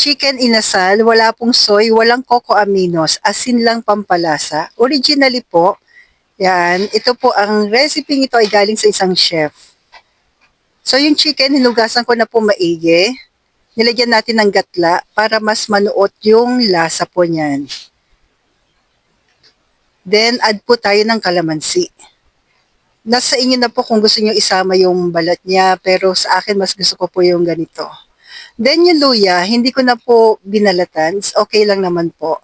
Chicken inasal, wala pong soy, walang coco aminos, asin lang pampalasa. Originally po, yan, ito po ang recipe ito ay galing sa isang chef. So yung chicken, hinugasan ko na po maigi. Nilagyan natin ng gatla para mas manuot yung lasa po niyan. Then add po tayo ng kalamansi. Nasa inyo na po kung gusto niyo isama yung balat niya, pero sa akin mas gusto ko po yung ganito. Then yung luya, hindi ko na po binalatan. Okay lang naman po.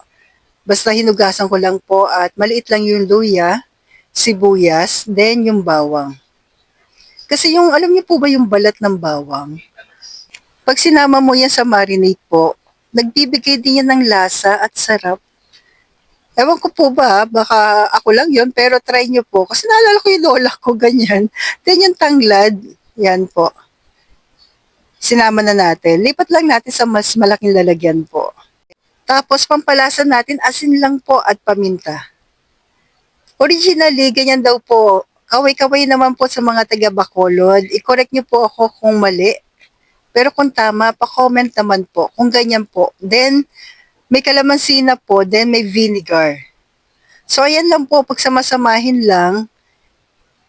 Basta hinugasan ko lang po at maliit lang yung luya, sibuyas, then yung bawang. Kasi yung, alam niyo po ba yung balat ng bawang? Pag sinama mo yan sa marinade po, nagbibigay din yan ng lasa at sarap. Ewan ko po ba, baka ako lang yon pero try nyo po. Kasi naalala ko yung lola ko, ganyan. Then yung tanglad, yan po. Sinama na natin. Lipat lang natin sa mas malaking lalagyan po. Tapos pampalasa natin, asin lang po at paminta. Originally, ganyan daw po. Kaway-kaway naman po sa mga taga Bacolod. I-correct nyo po ako kung mali. Pero kung tama, pa-comment naman po kung ganyan po. Then, may kalamansi na po, then may vinegar. So, ayan lang po, pagsamasamahin lang,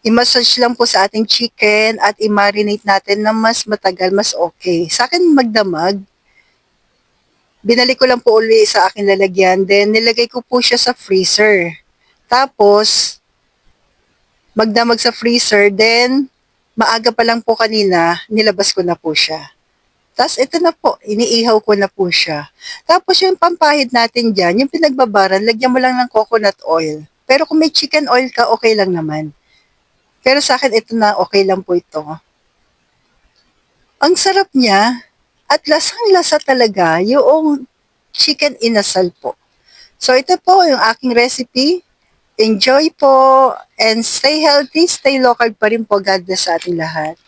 i-massage lang po sa ating chicken at i-marinate natin na mas matagal, mas okay. Sa akin magdamag, binalik ko lang po uli sa aking lalagyan, then nilagay ko po siya sa freezer. Tapos, magdamag sa freezer, then maaga pa lang po kanina, nilabas ko na po siya. Tapos ito na po, iniihaw ko na po siya. Tapos yung pampahid natin dyan, yung pinagbabaran, lagyan mo lang ng coconut oil. Pero kung may chicken oil ka, okay lang naman. Pero sa akin, ito na, okay lang po ito. Ang sarap niya, at lasang-lasa talaga, yung chicken inasal po. So ito po yung aking recipe. Enjoy po, and stay healthy, stay local pa rin po. God bless sa ating lahat.